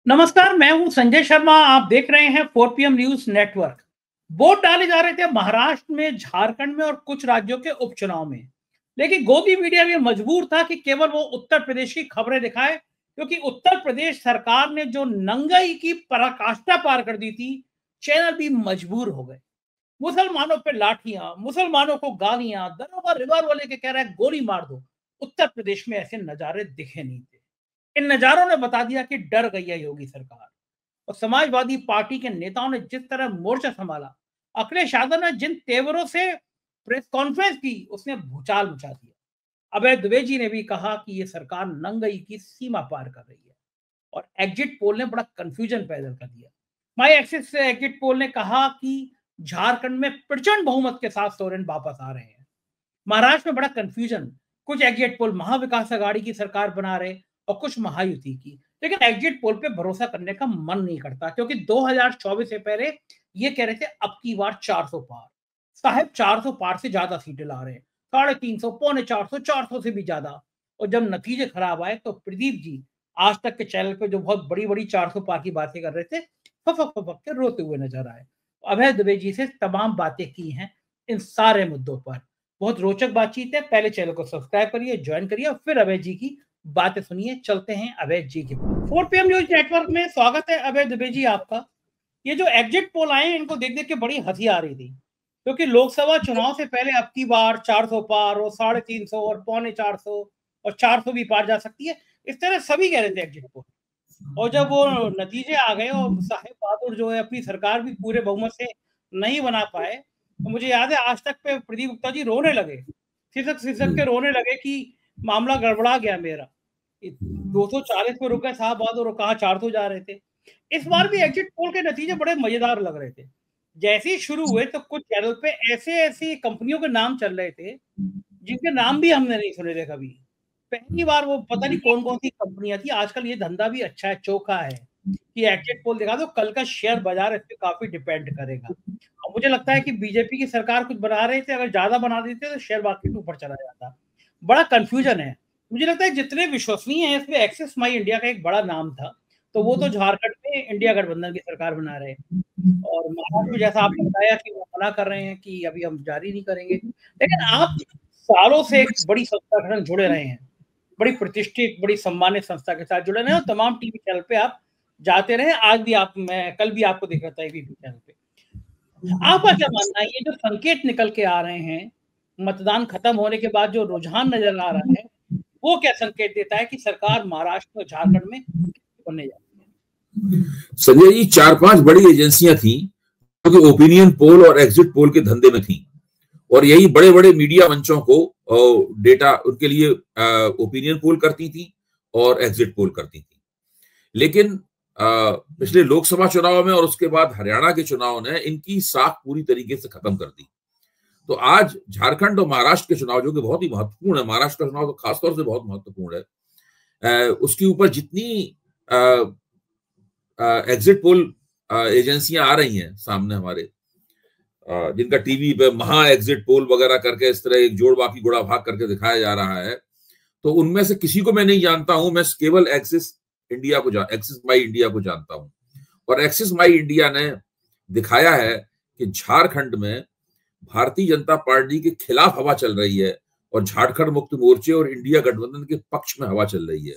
नमस्कार, मैं हूं संजय शर्मा। आप देख रहे हैं 4 पीएम न्यूज नेटवर्क। वोट डाले जा रहे थे महाराष्ट्र में, झारखंड में और कुछ राज्यों के उपचुनाव में। लेकिन गोदी मीडिया भी मजबूर था कि केवल वो उत्तर प्रदेश की खबरें दिखाए, क्योंकि उत्तर प्रदेश सरकार ने जो नंगाई की पराकाष्ठा पार कर दी थी, चैनल भी मजबूर हो गए। मुसलमानों पे लाठियां, मुसलमानों को गालियां, दरोगा रिवाल्वर लेके कह रहा है गोली मार दो। उत्तर प्रदेश में ऐसे नजारे दिखे नहीं थे। इन नजारों ने बता दिया कि डर गई है योगी सरकार। और समाजवादी पार्टी के नेताओं ने जिस तरह मोर्चा संभाला, अखिलेश यादव ने जिन तेवरों से प्रेस कॉन्फ्रेंस की, उसने भूचाल मचा दिया। अभय द्विवेदी ने भी कहा कि ये सरकार नंगई की सीमा पार कर रही है। और एग्जिट पोल ने बड़ा कंफ्यूजन पैदा कर दिया। माई एक्सिस से एग्जिट पोल ने कहा कि झारखंड में प्रचंड बहुमत के साथ सोरेन वापस आ रहे हैं। महाराष्ट्र में बड़ा कंफ्यूजन। कुछ एग्जिट पोल महाविकास आघाड़ी की सरकार बना रहे और कुछ महायुति की। लेकिन एग्जिट पोल पे भरोसा करने का मन नहीं करता, क्योंकि 2024 से पहले ये कह रहे थे अब की बार 400 पार। साहब 400 पार से ज्यादा सीटें ला रहे हैं, 350, पौने 400, 400 से भी ज्यादा। और जब नतीजे खराब आए तो प्रदीप जी आज तक के चैनल पे जो बहुत बड़ी बड़ी 400 पार की बातें कर रहे थे, फपक फपक के रोते हुए नजर आए। अभय द्विवेदी से तमाम बातें की हैं इन सारे मुद्दों पर। बहुत रोचक बातचीत है। पहले चैनल को सब्सक्राइब करिए, ज्वाइन करिए और फिर अभय जी की बातें सुनिए। चलते हैं अभय जी के पास। 4 पीएम न्यूज नेटवर्क में स्वागत है अभय दुबे जी आपका। ये जो एग्जिट पोल आए इनको देख देख के बड़ी हंसी आ रही थी, क्योंकि लोकसभा चुनाव से पहले अब की बार 400 पार और 350 और पौने 400 और 400 भी पार जा सकती है, इस तरह सभी कह रहे थे एग्जिट पोल। और जब वो नतीजे आ गए और साहेब बहादुर जो है अपनी सरकार भी पूरे बहुमत से नहीं बना पाए, तो मुझे याद है आज तक पे प्रदीप गुप्ता जी रोने लगे, सिसक सिसक के रोने लगे कि मामला गड़बड़ा गया मेरा। 240 पे रुक गए साहब बहादुर और कहा 400 जा रहे थे। इस बार भी एग्जिट पोल के नतीजे बड़े मजेदार लग रहे थे। जैसे ही शुरू हुए तो कुछ चैनल पे ऐसे ऐसी कंपनियों के नाम चल रहे थे जिनके नाम भी हमने नहीं सुने थे कभी। पहली बार वो पता नहीं कौन कौन सी कंपनियां थी। आजकल ये धंधा भी अच्छा है, चोखा है कि एग्जिट पोल दिखा दो, कल का शेयर बाजार इस पे काफी डिपेंड करेगा। और मुझे लगता है कि बीजेपी की सरकार कुछ बना रहे थे, अगर ज्यादा बना देते तो शेयर मार्केट ऊपर चला जाता। बड़ा कंफ्यूजन है। मुझे लगता है जितने विश्वसनीय है इसमें एक्सिस माई इंडिया का एक बड़ा नाम था, तो वो तो झारखंड में इंडिया गठबंधन की सरकार बना रहे हैं। और महाराष्ट्र में जैसा आपने बताया कि वो मना कर रहे हैं कि अभी हम जारी नहीं करेंगे। लेकिन आप सालों से एक बड़ी संस्था के साथ जुड़े रहे हैं, बड़ी प्रतिष्ठित, बड़ी सम्मानित संस्था के साथ जुड़े रहे हैं और तमाम टीवी चैनल पे आप जाते रहे। आज भी आप, मैं कल भी आपको देख रहा था एबीपी चैनल पे। आपका क्या मानना है, ये जो संकेत निकल के आ रहे हैं मतदान खत्म होने के बाद, जो रुझान नजर आ रहा है, वो क्या संकेत देता है कि सरकार महाराष्ट्र और झारखंड में बनने जा रही है? संजय जी, 4-5 बड़ी एजेंसियां थी जो कि ओपिनियन पोल और एग्जिट पोल के धंधे में थी, और यही बड़े बड़े मीडिया मंचों को डेटा उनके लिए ओपिनियन पोल करती थी और एग्जिट पोल करती थी। लेकिन पिछले लोकसभा चुनाव में और उसके बाद हरियाणा के चुनाव ने इनकी साख पूरी तरीके से खत्म कर दी। तो आज झारखंड और महाराष्ट्र के चुनाव जो कि बहुत ही महत्वपूर्ण है, महाराष्ट्र का चुनाव तो खासतौर से बहुत महत्वपूर्ण है, उसके ऊपर जितनी एग्जिट पोल एजेंसियां आ रही हैं सामने हमारे, जिनका टीवी पे महा एग्जिट पोल वगैरह करके इस तरह एक जोड़ बाकी गुड़ा भाग करके दिखाया जा रहा है, तो उनमें से किसी को मैं नहीं जानता हूं। मैं केवल एक्सिस माई इंडिया को जानता हूं। और एक्सिस माई इंडिया ने दिखाया है कि झारखंड में भारतीय जनता पार्टी के खिलाफ हवा चल रही है और झारखंड मुक्ति मोर्चे और इंडिया गठबंधन के पक्ष में हवा चल रही है।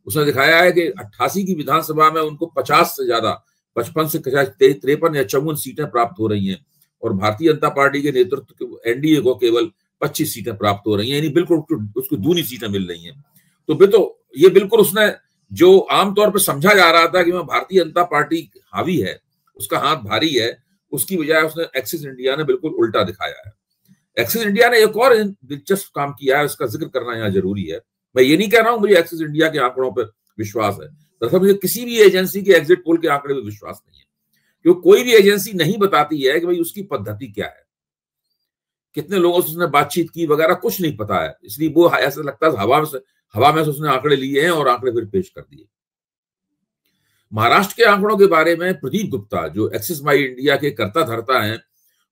उसने दिखाया है कि 88 की विधानसभा में उनको 50 से ज्यादा, 55 से 53 या 54 सीटें प्राप्त हो रही हैं, और भारतीय जनता पार्टी के नेतृत्व एनडीए को केवल 25 सीटें प्राप्त हो रही हैं, यानी बिल्कुल उसको दूनी सीटें मिल रही हैं। तो ये बिल्कुल उसने जो आमतौर पर समझा जा रहा था कि मैं भारतीय जनता पार्टी हावी है, उसका हाथ भारी है, उसकी बजाय उसने एक्सिस इंडिया ने बिल्कुल उल्टा दिखाया है। एक्सिस इंडिया ने एक और दिलचस्प काम किया है, उसका जिक्र करना यहाँ जरूरी है। मैं ये नहीं कह रहा हूं मुझे एक्सिस इंडिया के आंकड़ों पर विश्वास है, दरअसल मुझे किसी भी एजेंसी के एग्जिट पोल के आंकड़े पर विश्वास नहीं है, क्योंकि कोई भी एजेंसी नहीं बताती है कि भाई उसकी पद्धति क्या है, कितने लोगों से उसने बातचीत की वगैरह, कुछ नहीं पता है। इसलिए वो ऐसा लगता है हवा में से उसने आंकड़े लिए हैं और आंकड़े फिर पेश कर दिए। महाराष्ट्र के आंकड़ों के बारे में प्रदीप गुप्ता, जो एक्सिस माई इंडिया के कर्ता धर्ता हैं,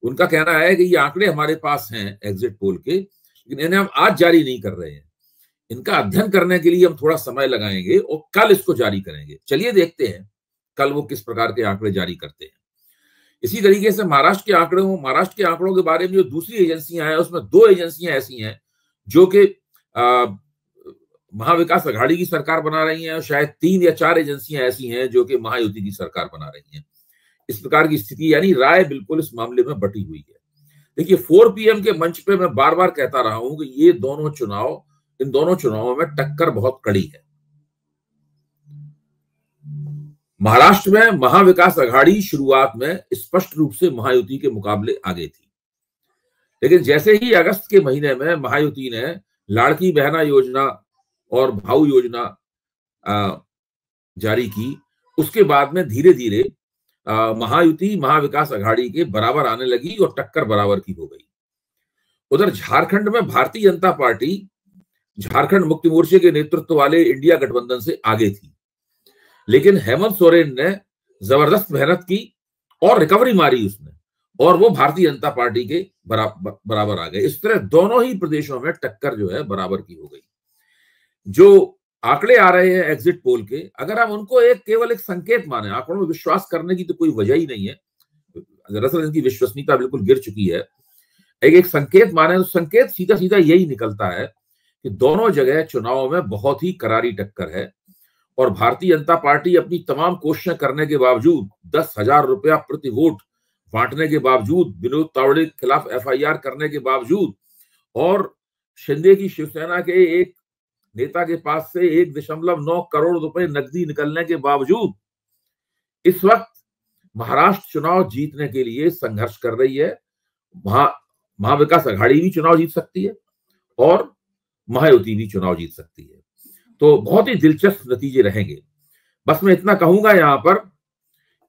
उनका कहना है कि ये आंकड़े हमारे पास हैं एग्जिट पोल के, लेकिन इन्हें हम आज जारी नहीं कर रहे हैं। इनका अध्ययन करने के लिए हम थोड़ा समय लगाएंगे और कल इसको जारी करेंगे। चलिए देखते हैं कल वो किस प्रकार के आंकड़े जारी करते हैं। इसी तरीके से महाराष्ट्र के आंकड़ों के बारे में जो दूसरी एजेंसियां हैं उसमें 2 एजेंसियां ऐसी हैं जो कि महाविकास अघाड़ी की सरकार बना रही हैं और शायद 3 या 4 एजेंसियां ऐसी हैं जो कि महायुति की सरकार बना रही हैं। इस प्रकार की स्थिति, यानी राय बिल्कुल इस मामले में बटी हुई है। देखिए 4 PM के मंच पे मैं बार बार कहता रहा हूं कि इन दोनों चुनावों में टक्कर बहुत कड़ी है। महाराष्ट्र में महाविकास अघाड़ी शुरुआत में स्पष्ट रूप से महायुति के मुकाबले आगे थी, लेकिन जैसे ही अगस्त के महीने में महायुति ने लाड़की बहना योजना और भाऊ योजना जारी की, उसके बाद में धीरे धीरे महायुति महाविकास अघाड़ी के बराबर आने लगी और टक्कर बराबर की हो गई। उधर झारखंड में भारतीय जनता पार्टी झारखंड मुक्ति मोर्चे के नेतृत्व वाले इंडिया गठबंधन से आगे थी, लेकिन हेमंत सोरेन ने जबरदस्त मेहनत की और रिकवरी मारी उसने, और वो भारतीय जनता पार्टी के बराबर आ गए। इस तरह दोनों ही प्रदेशों में टक्कर जो है बराबर की हो गई। जो आंकड़े आ रहे हैं एग्जिट पोल के, अगर हम उनको केवल एक संकेत माने, आंकड़ों में विश्वास करने की तो कोई वजह ही नहीं है, दरअसल इनकी विश्वसनीयता बिल्कुल गिर चुकी है। एक संकेत माने तो संकेत सीधा सीधा यही निकलता है कि दोनों जगह चुनाव में बहुत ही करारी टक्कर है, और भारतीय जनता पार्टी अपनी तमाम कोशिशें करने के बावजूद, 10,000 रुपया प्रति वोट बांटने के बावजूद, विनोद तावड़े के खिलाफ FIR करने के बावजूद, और शिंदे की शिवसेना के एक नेता के पास से 1.9 करोड़ रुपए नकदी निकलने के बावजूद इस वक्त महाराष्ट्र चुनाव जीतने के लिए संघर्ष कर रही है। महाविकास अघाड़ी भी चुनाव जीत सकती है और महायुति भी चुनाव जीत सकती है। तो बहुत ही दिलचस्प नतीजे रहेंगे। बस मैं इतना कहूंगा यहां पर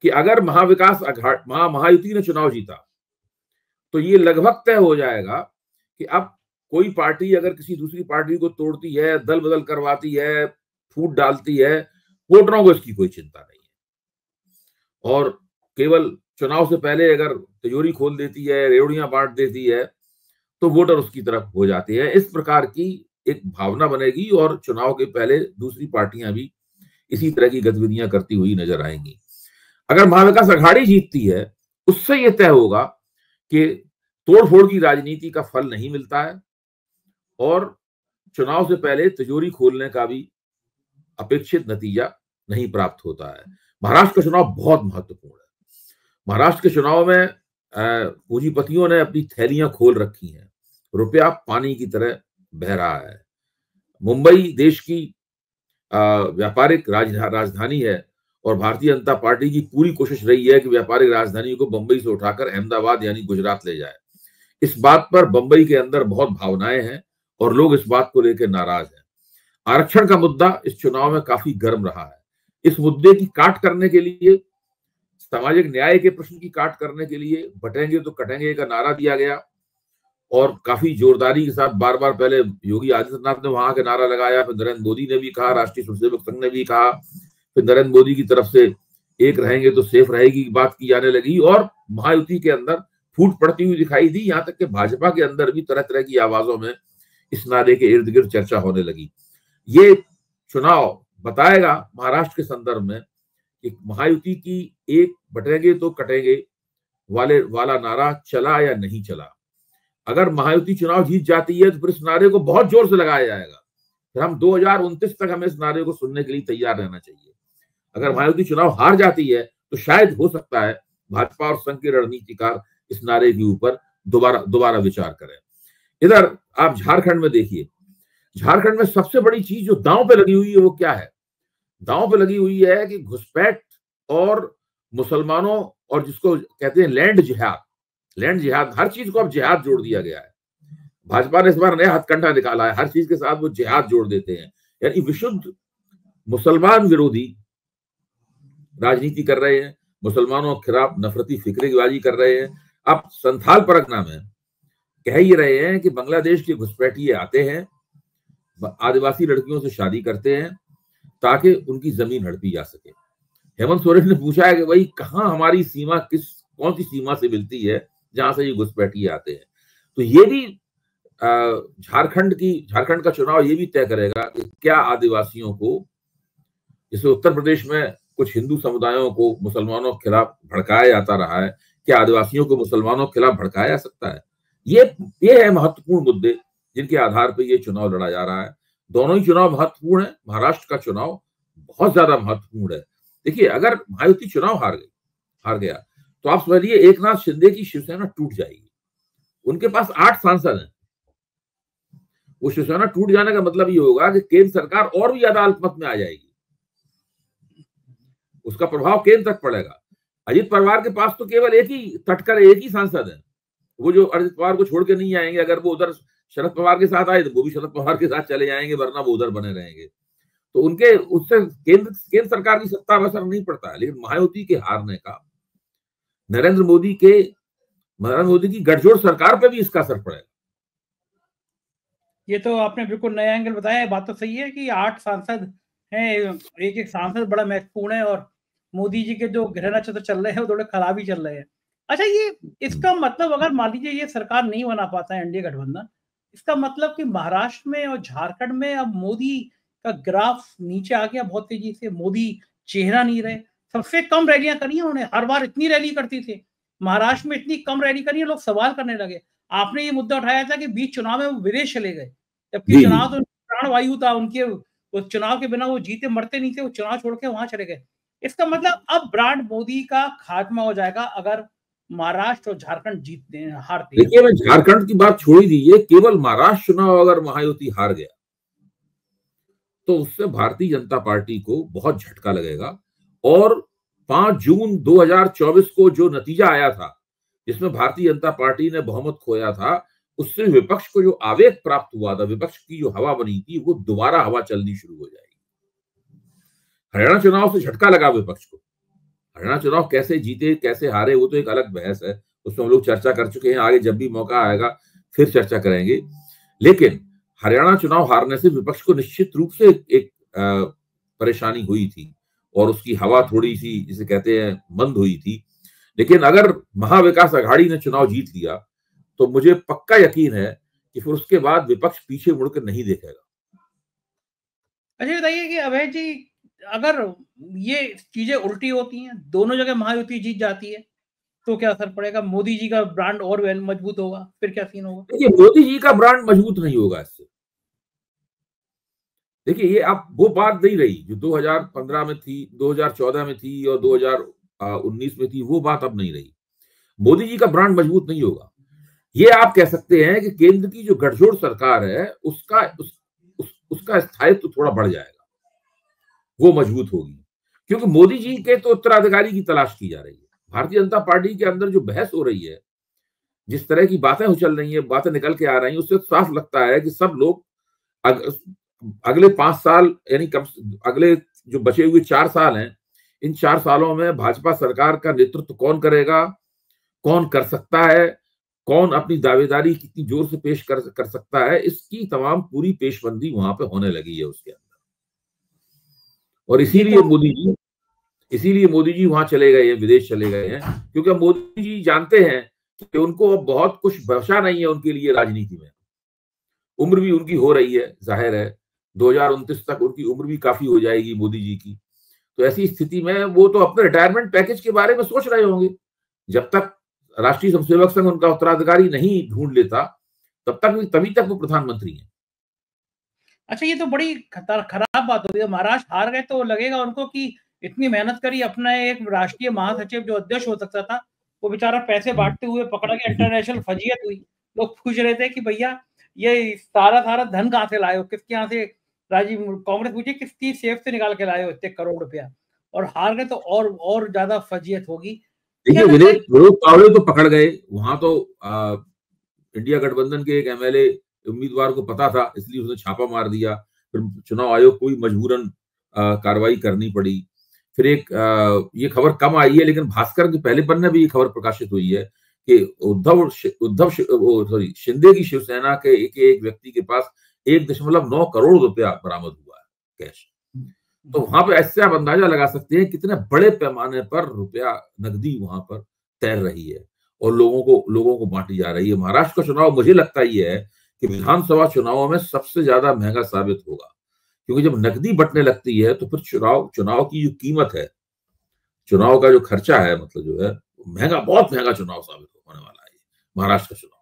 कि अगर महायुति ने चुनाव जीता तो ये लगभग तय हो जाएगा कि अब कोई पार्टी अगर किसी दूसरी पार्टी को तोड़ती है, दल बदल करवाती है, फूट डालती है, वोटरों को इसकी कोई चिंता नहीं है, और केवल चुनाव से पहले अगर तिजोरी खोल देती है, रेवड़ियां बांट देती है, तो वोटर उसकी तरफ हो जाते हैं। इस प्रकार की एक भावना बनेगी और चुनाव के पहले दूसरी पार्टियां भी इसी तरह की गतिविधियां करती हुई नजर आएंगी। अगर महाविकास अघाड़ी जीतती है, उससे यह तय होगा कि तोड़फोड़ की राजनीति का फल नहीं मिलता है और चुनाव से पहले तिजोरी खोलने का भी अपेक्षित नतीजा नहीं प्राप्त होता है। महाराष्ट्र का चुनाव बहुत महत्वपूर्ण है। महाराष्ट्र के चुनाव में पूंजीपतियों ने अपनी थैलियां खोल रखी हैं, रुपया पानी की तरह बह रहा है। मुंबई देश की व्यापारिक राजधानी है और भारतीय जनता पार्टी की पूरी कोशिश रही है कि व्यापारिक राजधानी को बंबई से उठाकर अहमदाबाद यानी गुजरात ले जाए। इस बात पर बंबई के अंदर बहुत भावनाएं हैं और लोग इस बात को लेकर नाराज हैं। आरक्षण का मुद्दा इस चुनाव में काफी गर्म रहा है। इस मुद्दे की काट करने के लिए, सामाजिक न्याय के प्रश्न की काट करने के लिए बटेंगे तो कटेंगे का नारा दिया गया और काफी जोरदारी के साथ बार बार पहले योगी आदित्यनाथ ने वहां के नारा लगाया, फिर नरेंद्र मोदी ने भी कहा, राष्ट्रीय स्वयंसेवक संघ ने भी कहा, फिर नरेंद्र मोदी की तरफ से एक रहेंगे तो सेफ रहेगी की बात की जाने लगी और महायुति के अंदर फूट पड़ती हुई दिखाई दी। यहां तक कि भाजपा के अंदर भी तरह तरह की आवाजों में इस नारे के इर्द गिर्द चर्चा होने लगी। ये चुनाव बताएगा महाराष्ट्र के संदर्भ में कि महायुति की एक बटेंगे तो कटेंगे वाला नारा चला या नहीं चला। अगर महायुति चुनाव जीत जाती है तो फिर इस नारे को बहुत जोर से लगाया जाएगा, फिर हम 2029 तक हमें इस नारे को सुनने के लिए तैयार रहना चाहिए। अगर महायुति चुनाव हार जाती है तो शायद हो सकता है भाजपा और संघ के रणनीतिकार इस नारे के ऊपर दोबारा विचार करें। इधर आप झारखंड में देखिए, झारखंड में सबसे बड़ी चीज जो दांव पे लगी हुई है वो क्या है? दांव पे लगी हुई है कि घुसपैठ और मुसलमानों और जिसको कहते हैं लैंड जिहाद, हर चीज को अब जिहाद जोड़ दिया गया है। भाजपा ने इस बार नया हथकंडा निकाला है, हर चीज के साथ वो जिहाद जोड़ देते हैं, यानी विशुद्ध मुसलमान विरोधी राजनीति कर रहे हैं, मुसलमानों के खिलाफ नफरती फिक्रेबाजी कर रहे हैं। अब संथाल परगना में कह ही रहे हैं कि बांग्लादेश के घुसपैठिए आते हैं, आदिवासी लड़कियों से शादी करते हैं ताकि उनकी जमीन हड़पी जा सके। हेमंत सोरेन ने पूछा है कि भाई कहां हमारी सीमा कौन सी सीमा से मिलती है जहां से ये घुसपैठिए आते हैं? तो ये भी झारखंड का चुनाव ये भी तय करेगा कि क्या आदिवासियों को, जैसे उत्तर प्रदेश में कुछ हिंदू समुदायों को मुसलमानों के खिलाफ भड़काया जाता रहा है, क्या आदिवासियों को मुसलमानों के खिलाफ भड़काया जा सकता है? ये है महत्वपूर्ण मुद्दे जिनके आधार पर ये चुनाव लड़ा जा रहा है। दोनों ही चुनाव महत्वपूर्ण है। महाराष्ट्र का चुनाव बहुत ज्यादा महत्वपूर्ण है। देखिए, अगर महायुति चुनाव हार गया तो आप समझिए एकनाथ शिंदे की शिवसेना टूट जाएगी। उनके पास 8 सांसद हैं। वो शिवसेना टूट जाने का मतलब ये होगा कि केंद्र सरकार और भी ज्यादा अल्पमत में आ जाएगी। उसका प्रभाव केंद्र तक पड़ेगा। अजित पवार के पास तो केवल एक ही सांसद है। वो जो अजित पवार को छोड़ के नहीं आएंगे। अगर वो उधर शरद पवार के साथ आए तो वो भी शरद पवार के साथ चले जाएंगे, वरना वो उधर बने रहेंगे। तो उनके उससे केंद्र सरकार की सत्ता पर असर नहीं पड़ता है। लेकिन महायुति के हारने का नरेंद्र मोदी की गठजोड़ सरकार पे भी इसका असर पड़ेगा। ये तो आपने बिल्कुल नया एंगल बताया। बात तो सही है कि 8 सांसद हैं, एक सांसद बड़ा महत्वपूर्ण है, और मोदी जी के जो गृह नक्षत्र चल रहे हैं वो थोड़े खराब ही चल रहे हैं। अच्छा, ये इसका मतलब अगर मान लीजिए ये सरकार नहीं बना पाता है एनडीए गठबंधन, इसका मतलब कि महाराष्ट्र में और झारखंड में अब मोदी का ग्राफ नीचे आ गया बहुत तेजी से। मोदी चेहरा नहीं रहे। सबसे कम रैलियां करी हैं उन्होंने। हर बार इतनी रैली करती थी, महाराष्ट्र में इतनी कम रैली करी है, लोग सवाल करने लगे। आपने ये मुद्दा उठाया था कि बीच चुनाव में वो विदेश चले गए, जबकि चुनाव तो प्राणवायु था उनके। उस चुनाव के बिना वो जीते मरते नहीं थे, वो चुनाव छोड़ के वहां चले गए। इसका मतलब अब ब्रांड मोदी का खात्मा हो जाएगा अगर महाराष्ट्र और झारखंड हारते हैं। देखिए, मैं झारखंड की बात छोड़ ही दीजिए, केवल महाराष्ट्र चुनाव अगर महायुति हार गया तो उससे भारतीय जनता पार्टी को बहुत झटका लगेगा। और 5 जून 2024 को जो नतीजा आया था, जिसमें भारतीय जनता पार्टी ने बहुमत खोया था, उससे विपक्ष को जो आवेग प्राप्त हुआ था, विपक्ष की जो हवा बनी थी, वो दोबारा हवा चलनी शुरू हो जाएगी। हरियाणा चुनाव से झटका लगा विपक्ष को। हरियाणा चुनाव कैसे जीते कैसे हारे वो तो एक अलग बहस है, उसमें हम लोग चर्चा कर चुके हैं। आगे जब भी मौका आएगा फिर चर्चा करेंगे। लेकिन हरियाणा चुनाव हारने से विपक्ष को निश्चित रूप से एक परेशानी हुई थी और उसकी हवा थोड़ी सी, जिसे कहते हैं, मंद हुई थी। लेकिन अगर महाविकास अघाड़ी ने चुनाव जीत लिया तो मुझे पक्का यकीन है कि फिर उसके बाद विपक्ष पीछे मुड़कर नहीं देखेगा। अच्छा, बताइए कि अभय जी, अगर ये चीजें उल्टी होती हैं, दोनों जगह महायुति जीत जाती है, तो क्या असर पड़ेगा? मोदी जी का ब्रांड और मजबूत होगा, फिर क्या सीन होगा? देखिए, मोदी जी का ब्रांड मजबूत नहीं होगा इससे। देखिए, ये अब वो बात नहीं रही जो 2015 में थी, 2014 में थी और 2019 में थी। वो बात अब नहीं रही। मोदी जी का ब्रांड मजबूत नहीं होगा। ये आप कह सकते हैं कि केंद्र की जो गठजोड़ सरकार है उसका स्थायित्व थोड़ा बढ़ जाएगा, वो मजबूत होगी। क्योंकि मोदी जी के तो उत्तराधिकारी की तलाश की जा रही है। भारतीय जनता पार्टी के अंदर जो बहस हो रही है, जिस तरह की बातें उछल रही है, बातें निकल के आ रही है, उससे साफ लगता है कि सब लोग अगले 5 साल, यानी अगले जो बचे हुए 4 साल हैं, इन 4 सालों में भाजपा सरकार का नेतृत्व कौन करेगा, कौन कर सकता है, कौन अपनी दावेदारी कितनी जोर से पेश कर सकता है, इसकी तमाम पूरी पेशबंदी वहां पे होने लगी है उसके अंदर। और इसीलिए मोदी जी वहां चले गए हैं, विदेश चले गए हैं, क्योंकि मोदी जी जानते हैं कि उनको अब बहुत कुछ बचा नहीं है उनके लिए राजनीति में। उम्र भी उनकी हो रही है, जाहिर है 2029 तक उनकी उम्र भी काफी हो जाएगी मोदी जी की। तो ऐसी स्थिति में वो तो अपने रिटायरमेंट पैकेज के बारे में सोच रहे होंगे। जब तक राष्ट्रीय स्वयंसेवक संघ उनका उत्तराधिकारी नहीं ढूंढ लेता तभी तक वो प्रधानमंत्री हैं। अच्छा, ये तो बड़ी खराब बात होती है। महाराष्ट्र हार गए तो लगेगा उनको कि इतनी मेहनत करी, अपना एक राष्ट्रीय महासचिव जो अध्यक्ष हो सकता था, वो बेचारा पैसे बांटते हुए पकड़ा गया, इंटरनेशनल फजीयत हुई। लोग पूछ रहे थे कि भैया ये सारा धन कहाँ से लाए हो, किसके यहाँ से? राजीव कांग्रेस पूछे किसकी सेफ से निकाल के लाए हो इतने करोड़ रुपया, और हार गए तो और ज्यादा फजीयत होगी। देखिए, विनोद तावड़े तो पकड़ गए। वहां तो इंडिया गठबंधन के एक एमएलए उम्मीदवार को पता था, इसलिए उसने छापा मार दिया। फिर चुनाव आयोग को भी मजबूरन कार्रवाई करनी पड़ी। फिर ये खबर कम आई है, लेकिन भास्कर के पहले पन्ने भी ये खबर प्रकाशित हुई है कि शिंदे की शिवसेना के एक व्यक्ति के पास 1.9 करोड़ रुपया बरामद हुआ है, कैश। तो वहां पर ऐसे आप अंदाजा लगा सकते हैं कितने बड़े पैमाने पर रुपया नकदी वहां पर तैर रही है और लोगों को बांटी जा रही है। महाराष्ट्र का चुनाव मुझे लगता ही है कि विधानसभा चुनावों में सबसे ज्यादा महंगा साबित होगा, क्योंकि जब नकदी बंटने लगती है तो फिर चुनाव की जो कीमत है, चुनाव का जो खर्चा है, मतलब जो है महंगा, बहुत महंगा चुनाव साबित होने वाला है महाराष्ट्र का चुनाव।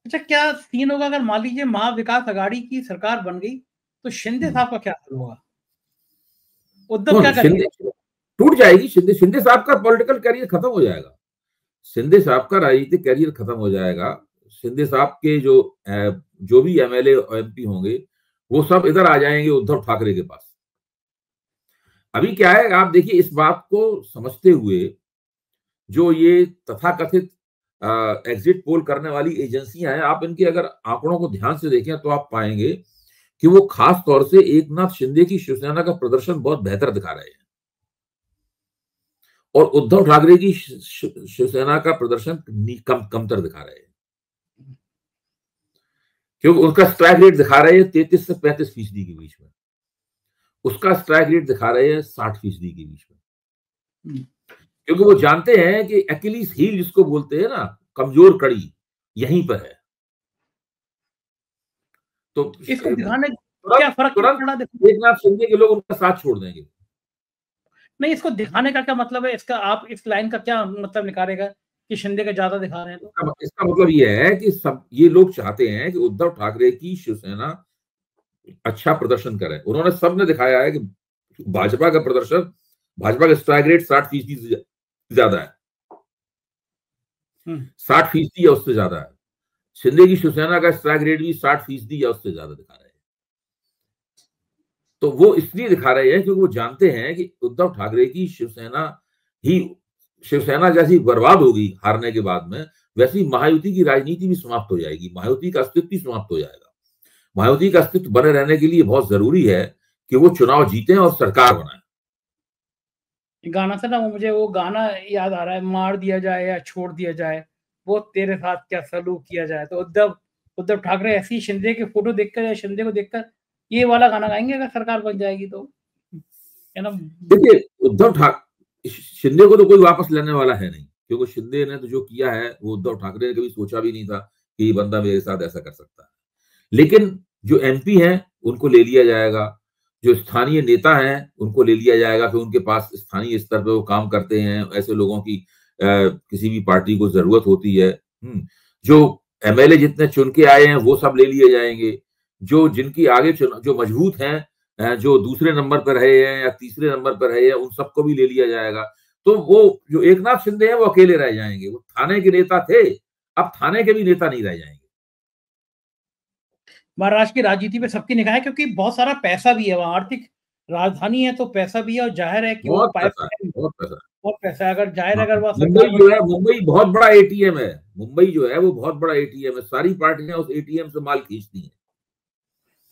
अच्छा, क्या सीन होगा अगर मान लीजिए महाविकास आघाड़ी की सरकार बन गई तो शिंदे साहब का क्या हाल होगा? उद्धव क्या करेंगे? शिंदे टूट जाएगी। शिंदे साहब का पॉलिटिकल करियर खत्म हो जाएगा। शिंदे साहब का राजनीतिक करियर खत्म हो जाएगा। शिंदे साहब के जो भी एमएलए और एमपी होंगे वो सब इधर आ जाएंगे उद्धव ठाकरे के पास। अभी क्या है, आप देखिए, इस बात को समझते हुए जो ये तथाकथित एग्जिट पोल करने वाली एजेंसियां हैं, आप इनके अगर आंकड़ों को ध्यान से देखें तो आप पाएंगे कि वो खास तौर से एकनाथ शिंदे की शिवसेना का प्रदर्शन बहुत बेहतर दिखा रहे हैं और उद्धव ठाकरे की शिवसेना का प्रदर्शन कमतर दिखा रहे हैं, क्योंकि उनका स्ट्राइक रेट दिखा रहे हैं 33 से 35% के बीच में, उसका स्ट्राइक रेट दिखा रहे हैं 60% के बीच में, क्योंकि वो जानते हैं कि एक्यूलीज हील जिसको बोलते हैं ना, कमजोर कड़ी, यहीं पर है। तो इसको दिखाने क्या फर्क पड़ा? एकनाथ शिंदे के लोग उनका साथ छोड़ देंगे। नहीं, इसको दिखाने का क्या मतलब है? इसका आप इस लाइन का क्या मतलब निकालेगा कि शिंदे का ज्यादा दिखा रहे हैं? तो इसका मतलब ये है कि सब ये लोग चाहते हैं कि उद्धव ठाकरे की शिवसेना अच्छा प्रदर्शन करे। उन्होंने सबने दिखाया है कि भाजपा का प्रदर्शन, भाजपा का स्ट्राइक रेट 60% ज्यादा है, 60% या उससे ज्यादा है। शिंदे की शिवसेना का स्ट्राइक रेट भी 60% या उससे ज्यादा दिखा रहे हैं। तो वो इसलिए दिखा रहे हैं क्योंकि वो जानते हैं कि उद्धव ठाकरे की शिवसेना जैसी बर्बाद होगी हारने के बाद में, वैसी महायुति की राजनीति भी समाप्त हो जाएगी, महायुति का अस्तित्व भी समाप्त हो जाएगा। महायुति का अस्तित्व बने रहने के लिए बहुत जरूरी है कि वो चुनाव जीते और सरकार बनाए। गाना से ना मुझे वो गाना याद आ रहा है, मार दिया जाए या छोड़ दिया जाए, वो तेरे साथ क्या सलूक किया जाए। तो उद्धव ठाकरे ऐसी शिंदे के फोटो देखकर या शिंदे को देखकर ये वाला गाना गाएंगे अगर सरकार बन जाएगी तो, है ना? देखिए, उद्धव ठाकरे, शिंदे को तो कोई वापस लेने वाला है नहीं, क्योंकि शिंदे ने तो जो किया है वो उद्धव ठाकरे ने कभी सोचा भी नहीं था कि ये बंदा मेरे साथ ऐसा कर सकता है। लेकिन जो एमपी हैं उनको ले लिया जाएगा, जो स्थानीय नेता हैं उनको ले लिया जाएगा, फिर उनके पास स्थानीय स्तर पे वो काम करते हैं, ऐसे लोगों की किसी भी पार्टी को जरूरत होती है। जो एमएलए जितने चुन के आए हैं वो सब ले लिए जाएंगे, जो जिनकी आगे जो मजबूत हैं, जो दूसरे नंबर पर रहे हैं या तीसरे नंबर पर रहे हैं, उन सबको भी ले लिया जाएगा। तो वो जो एकनाथ शिंदे हैं वो अकेले रह जाएंगे। वो थाने के नेता थे, अब थाने के भी नेता नहीं रह जाएंगे। महाराष्ट्र की राजनीति पे सबकी निगाह है क्योंकि बहुत सारा पैसा भी है वहाँ, आर्थिक राजधानी है तो पैसा भी है और जाहिर है कि बहुत पैसा है। अगर जाहिर अगर वो मुंबई जो है, मुंबई बहुत बड़ा एटीएम है। मुंबई जो है वो बहुत बड़ा एटीएम है, सारी पार्टियां उस एटीएम से माल खींचती हैं।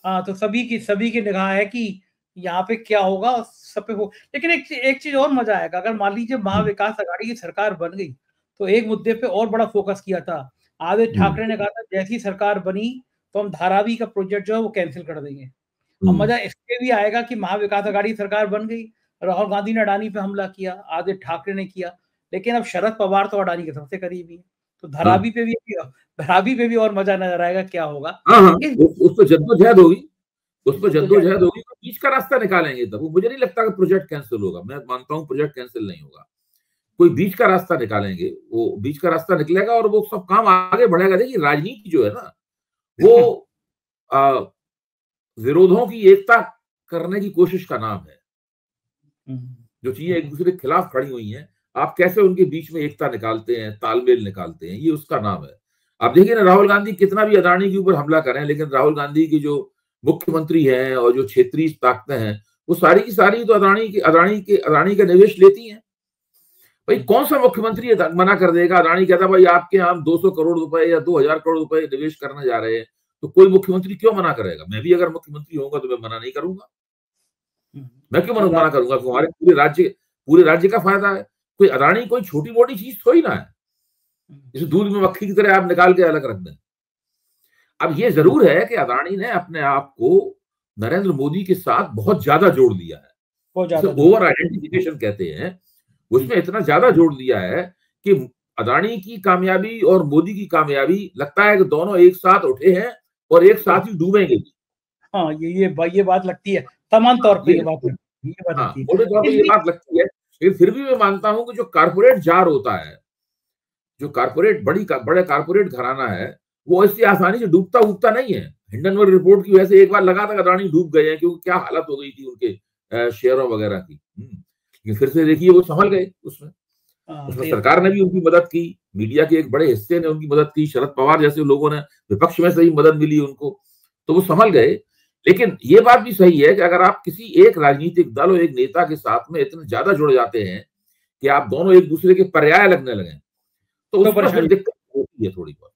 हाँ, तो सभी की निगाह है कि यहाँ पे क्या होगा, सब पे हो। लेकिन एक चीज और मजा आएगा, अगर मान लीजिए महाविकास आघाड़ी की सरकार बन गई तो एक मुद्दे पे और बड़ा फोकस किया था आदित्य ठाकरे ने, कहा था जैसी सरकार बनी तो हम धारावी का प्रोजेक्ट जो है वो कैंसिल कर देंगे। अब मजा इसलिए भी आएगा कि महाविकास आघाड़ी सरकार बन गई, राहुल गांधी ने अडानी पे हमला किया, आदित्य ठाकरे ने किया, लेकिन अब शरद पवार तो अडानी के सबसे करीबी है, तो धारावी पे भी और मजा नजर आएगा क्या होगा। उस पर जद्दोजहद होगी, तो बीच का रास्ता निकालेंगे। तब वो मुझे नहीं लगता कि प्रोजेक्ट कैंसिल होगा। मैं मानता हूँ प्रोजेक्ट कैंसिल नहीं होगा, कोई बीच का रास्ता निकालेंगे, वो बीच का रास्ता निकलेगा और वो सब काम आगे बढ़ेगा। देखिए, राजनीति जो है ना वो विरोधों की एकता करने की कोशिश का नाम है। जो चीजें एक दूसरे के खिलाफ खड़ी हुई हैं, आप कैसे उनके बीच में एकता निकालते हैं, तालमेल निकालते हैं, ये उसका नाम है। आप देखिए ना, राहुल गांधी कितना भी अडानी के ऊपर हमला करें, लेकिन राहुल गांधी की जो मुख्यमंत्री हैं और जो क्षेत्रीय ताकतें हैं वो सारी की सारी तो अडानी का निवेश लेती हैं। भाई कौन सा मुख्यमंत्री मना कर देगा? अडानी कहता भाई आपके यहाँ 200 करोड़ रुपए या 2000 करोड़ रुपए निवेश करने जा रहे हैं, तो कोई मुख्यमंत्री क्यों मना करेगा? मैं भी अगर मुख्यमंत्री होऊंगा तो मैं मना नहीं करूंगा। मैं क्यों मना करूंगा? हमारे पूरे राज्य का फायदा है। कोई अडानी कोई छोटी मोटी चीज थोड़ी ना है, जैसे दूध में मक्खी की तरह आप निकाल के अलग रख दें। अब ये जरूर है कि अडानी ने अपने आप को नरेंद्र मोदी के साथ बहुत ज्यादा जोड़ लिया है, ओवर आइडेंटिफिकेशन कहते हैं, उसमें इतना ज्यादा जोड़ लिया है कि अदानी की कामयाबी और मोदी की कामयाबी लगता है कि दोनों एक साथ उठे हैं और एक साथ ही डूबेंगे। हाँ, ये बात लगती है, समान तौर पे ये बात हाँ, लगती मोटे तौर है। पे ये बात लगती है, लेकिन फिर भी मैं मानता हूं कि जो कारपोरेट जार होता है, जो कारपोरेट बड़े कारपोरेट घराना है, वो इससे आसानी से डूबता उगता नहीं है। हिंडनबर्ग रिपोर्ट की वजह से एक बार लगा था अदानी डूब गए हैं, क्योंकि क्या हालत हो गई थी उनके शेयरों वगैरह की। लेकिन फिर से देखिए वो संभल गए। उसमें उसमें सरकार ने भी उनकी मदद की, मीडिया के एक बड़े हिस्से ने उनकी मदद की, शरद पवार जैसे लोगों ने, विपक्ष में से ही मदद मिली उनको, तो वो संभल गए। लेकिन ये बात भी सही है कि अगर आप किसी एक राजनीतिक दल और एक नेता के साथ में इतने ज्यादा जुड़ जाते हैं कि आप दोनों एक दूसरे के पर्याय लगने लगे, तो उसमें फिर दिक्कत होती है थोड़ी बहुत।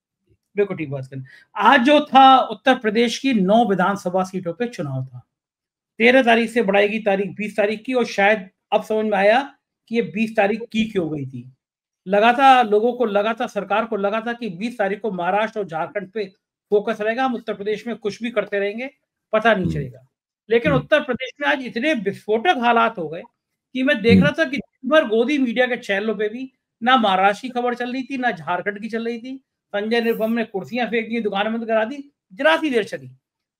बिल्कुल ठीक बात करें। आज जो था उत्तर प्रदेश की 9 विधानसभा सीटों पे चुनाव था। 13 तारीख से बढ़ाएगी तारीख 20 तारीख की, और शायद अब समझ में आया कि ये 20 तारीख की क्यों गई थी। लगा था, लोगों को लगा था, सरकार को लगा था कि 20 तारीख को महाराष्ट्र और झारखंड पे फोकस रहेगा, हम उत्तर प्रदेश में कुछ भी करते रहेंगे, पता नहीं चलेगा। लेकिन उत्तर प्रदेश में आज इतने विस्फोटक हालात हो गए कि मैं देख रहा था कि दिन भर गोदी मीडिया के चैनलों पे भी ना महाराष्ट्र की खबर चल रही थी, ना झारखंड की चल रही थी। संजय निरुपम ने कुर्सियां फेंक दी, दुकानें बंद करा दी, जरा सी देर चली।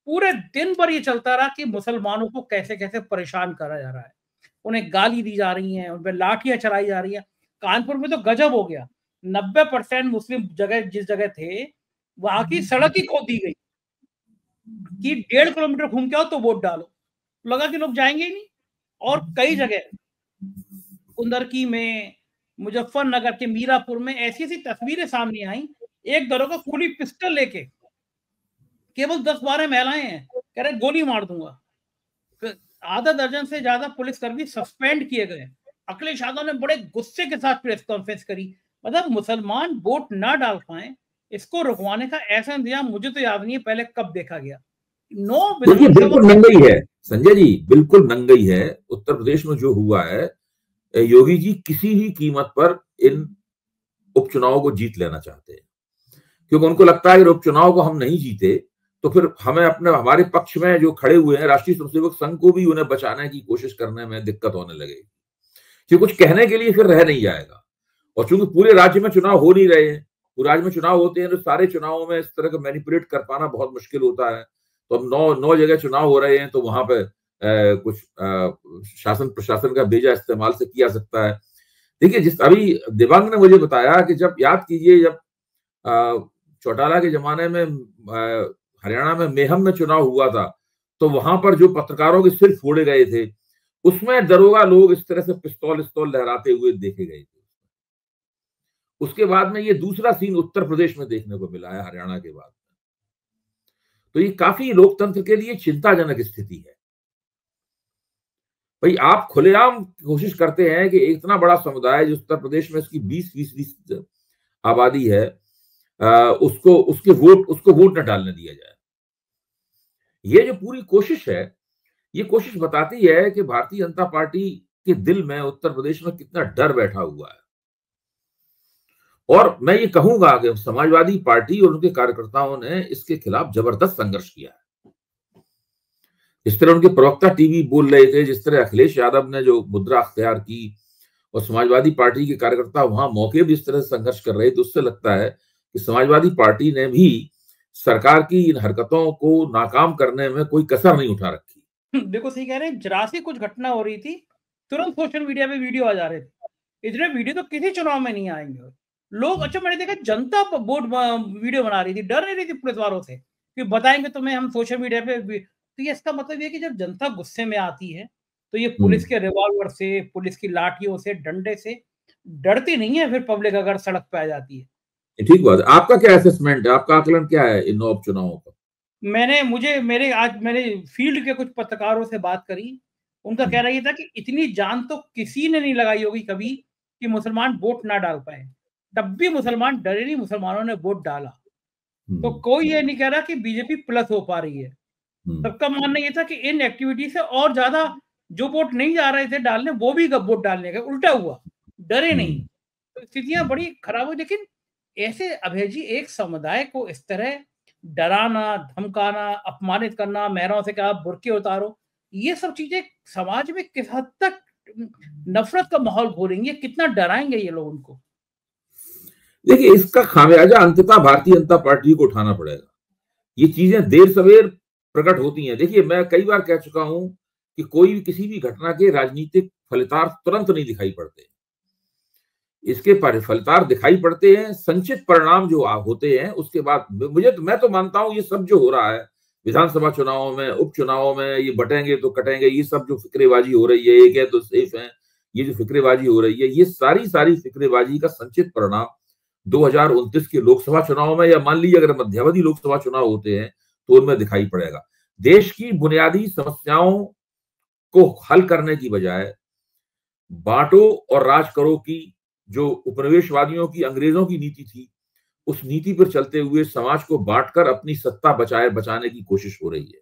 पूरे दिन भर ये चलता रहा कि मुसलमानों को कैसे कैसे परेशान करा जा रहा है, उन्हें गाली दी जा रही हैं, उन पर लाठियां चलाई जा रही हैं। कानपुर में तो गजब हो गया, 90% मुस्लिम जगह जिस जगह थे वहां की सड़क ही खोद दी गई कि 1.5 किलोमीटर घूम के आओ तो वोट डालो। लगा कि लोग जाएंगे ही नहीं। और कई जगह कुंदरकी में, मुजफ्फरनगर के मीरापुर में ऐसी ऐसी तस्वीरें सामने आई, एक दरोगा खुली पिस्टल लेके, केवल 10-12 महिलाएं हैं, कह रहे गोली मार दूंगा। आधा दर्जन से ज्यादा पुलिसकर्मी सस्पेंड किए गए। अखिलेश यादव ने बड़े गुस्से के साथ प्रेस कॉन्फ्रेंस करी। मतलब मुसलमान वोट ना डाल पाए, इसको रुकवाने का ऐसा इंतजाम मुझे तो याद नहीं है पहले कब देखा गया। देखिए बिल्कुल नंगई है संजय जी, बिल्कुल नंगई है उत्तर प्रदेश में जो हुआ है। योगी जी किसी भी कीमत पर इन उपचुनावों को जीत लेना चाहते हैं, क्योंकि उनको लगता है कि उपचुनाव को हम नहीं जीते तो फिर हमें हमारे पक्ष में जो खड़े हुए हैं राष्ट्रीय स्वयंसेवक संघ को भी उन्हें बचाने की कोशिश करने में दिक्कत होने लगेगी, क्योंकि कुछ कहने के लिए फिर रह नहीं जाएगा। और चूंकि पूरे राज्य में चुनाव हो नहीं रहे हैं, पूरे राज्य में चुनाव होते हैं तो सारे चुनावों में इस तरह का मैनिपुलेट कर पाना बहुत मुश्किल होता है। तो अब 9 जगह चुनाव हो रहे हैं, तो वहां पे कुछ शासन प्रशासन का बेजा इस्तेमाल से किया सकता है। देखिए, जिस अभी दिव्यांग ने मुझे बताया कि जब याद कीजिए, जब चौटाला के जमाने में हरियाणा में मेहम में चुनाव हुआ था, तो वहां पर जो पत्रकारों के सिर फोड़े गए थे, उसमें दरोगा लोग इस तरह से पिस्तौल लहराते हुए देखे गए थे। उसके बाद में ये दूसरा सीन उत्तर प्रदेश में देखने को मिला है हरियाणा के बाद। तो ये काफी लोकतंत्र के लिए चिंताजनक स्थिति है। भाई, आप खुलेआम कोशिश करते हैं कि इतना बड़ा समुदाय जो उत्तर प्रदेश में इसकी 20% आबादी है, उसको वोट न डालने दिया जाए। ये जो पूरी कोशिश है, ये कोशिश बताती है कि भारतीय जनता पार्टी के दिल में उत्तर प्रदेश में कितना डर बैठा हुआ है। और मैं ये कहूंगा कि समाजवादी पार्टी और उनके कार्यकर्ताओं ने इसके खिलाफ जबरदस्त संघर्ष किया है। जिस तरह उनके प्रवक्ता टीवी बोल रहे थे, जिस तरह अखिलेश यादव ने जो मुद्रा अख्तियार की, और समाजवादी पार्टी के कार्यकर्ता वहां मौके भी इस तरह से संघर्ष कर रहे थे, उससे लगता है कि समाजवादी पार्टी ने भी सरकार की इन हरकतों को नाकाम करने में कोई कसर नहीं उठा रखी। देखो, सही कह रहे हैं, जरा सी कुछ घटना हो रही थी, तुरंत सोशल मीडिया पे वीडियो आ जा रहे थे। इतने वीडियो तो किसी चुनाव में नहीं आएंगे लोग। अच्छा, मैंने देखा जनता बोर्ड वीडियो बना रही थी, डर नहीं रही थी पुलिस वालों से कि बताएंगे तुम्हें हम सोशल मीडिया पे। तो ये इसका मतलब ये कि जब जनता गुस्से में आती है तो ये पुलिस के रिवॉल्वर से, पुलिस की लाठियों से, डंडे से डरती नहीं है फिर पब्लिक अगर सड़क पे आ जाती है। ठीक बात है। आपका क्या असेसमेंट है, आपका आकलन क्या है इन उपचुनावों का? मैंने फील्ड के कुछ पत्रकारों से बात करी। उनका कहना ये था कि इतनी जान तो किसी ने नहीं लगाई होगी कभी कि मुसलमान वोट ना डाल पाए। तब भी मुसलमान डरे नहीं, मुसलमानों ने वोट डाला। तो कोई ये नहीं कह रहा कि बीजेपी प्लस हो पा रही है। सबका मानना ये था कि इन एक्टिविटी से और ज्यादा जो वोट नहीं जा रहे थे डालने, वो भी वोट डालने का उल्टा हुआ, डरे नहीं। तो स्थितियां बड़ी खराब हुई। लेकिन ऐसे अभय जी, एक समुदाय को इस तरह डराना, धमकाना, अपमानित करना, मेहरों से कहा बुर्के उतारो, ये सब चीजें समाज में किस हद तक नफरत का माहौल घोलेंगे, कितना डराएंगे ये लोग उनको? देखिए, इसका खामियाजा अंततः भारतीय जनता पार्टी को उठाना पड़ेगा। ये चीजें देर सवेर प्रकट होती हैं। देखिए, मैं कई बार कह चुका हूं कि कोई भी किसी भी घटना के राजनीतिक फलितार्थ तुरंत नहीं दिखाई पड़ते। इसके फलितार्थ दिखाई पड़ते हैं, संचित परिणाम जो होते हैं उसके बाद। मैं तो मानता हूं ये सब जो हो रहा है विधानसभा चुनावों में, उपचुनावों में, ये बटेंगे तो कटेंगे, ये सब जो फिक्रेबाजी हो रही है, एक है तो सेफ है, ये जो फिक्रेबाजी हो रही है, ये सारी फिक्रेबाजी का संचित परिणाम 2029 के लोकसभा चुनाव में, या मान लीजिए अगर मध्यावधि लोकसभा चुनाव होते हैं तो उनमें दिखाई पड़ेगा। देश की बुनियादी समस्याओं को हल करने की बजाय बांटो और राज करो की जो उपनिवेशवादियों की, अंग्रेजों की नीति थी, उस नीति पर चलते हुए समाज को बांटकर अपनी सत्ता बचाने की कोशिश हो रही है।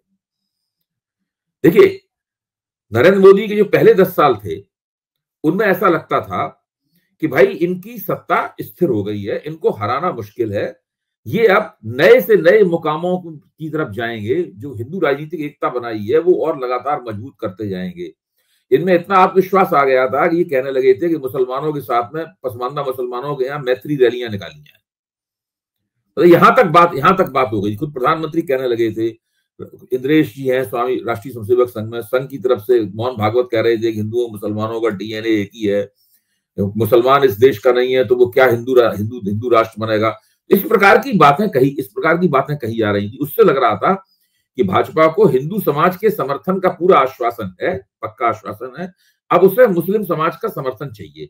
देखिए, नरेंद्र मोदी के जो पहले 10 साल थे उनमें ऐसा लगता था कि भाई इनकी सत्ता स्थिर हो गई है, इनको हराना मुश्किल है, ये अब नए से नए मुकामों की तरफ जाएंगे, जो हिंदू राजनीतिक एकता बनाई है वो और लगातार मजबूत करते जाएंगे। इनमें इतना आत्मविश्वास आ गया था कि ये कहने लगे थे कि मुसलमानों के साथ में, पसमानदा मुसलमानों के यहाँ मैत्री रैलियां निकाली जाए। तो यहां तक बात हो गई। खुद प्रधानमंत्री कहने लगे थे, इंद्रेश जी हैं स्वामी राष्ट्रीय स्वयंसेवक संघ में, संघ की तरफ से मोहन भागवत कह रहे थे कि हिंदुओं मुसलमानों का डीएनए एक ही है, मुसलमान इस देश का नहीं है तो वो क्या हिंदू राष्ट्र बनेगा। इस प्रकार की बातें कही जा रही थी। उससे लग रहा था कि भाजपा को हिंदू समाज के समर्थन का पूरा आश्वासन है, पक्का आश्वासन है। अब उसे मुस्लिम समाज का समर्थन चाहिए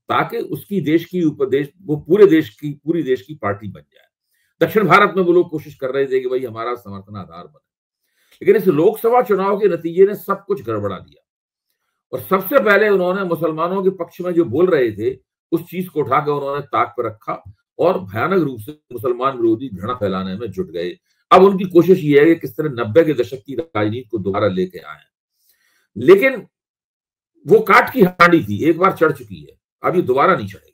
ताकि उसकी वो पूरी देश की पार्टी बन जाए। दक्षिण भारत में वो लोग कोशिश कर रहे थे कि भाई हमारा समर्थन आधार बने, लेकिन इस लोकसभा चुनाव के नतीजे ने सब कुछ गड़बड़ा दिया। और सबसे पहले उन्होंने मुसलमानों के पक्ष में जो बोल रहे थे उस चीज को उठाकर उन्होंने ताक पर रखा और भयानक रूप से मुसलमान विरोधी घृणा फैलाने में जुट गए। अब उनकी कोशिश ये है कि किस तरह 90 के दशक की राजनीति को दोबारा लेके आए, लेकिन वो काट की हांडी थी, एक बार चढ़ चुकी है, अब ये दोबारा नहीं चढ़ेगी।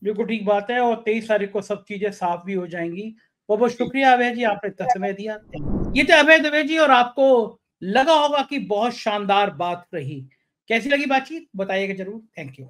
बिल्कुल ठीक बात है, और 23 तारीख को सब चीजें साफ भी हो जाएंगी। बहुत बहुत शुक्रिया अभय जी, आपने इतना समय दिया। ये थे अभय दवे जी, और आपको लगा होगा कि बहुत शानदार बात रही। कैसी लगी बातचीत बताइएगा जरूर। Thank you.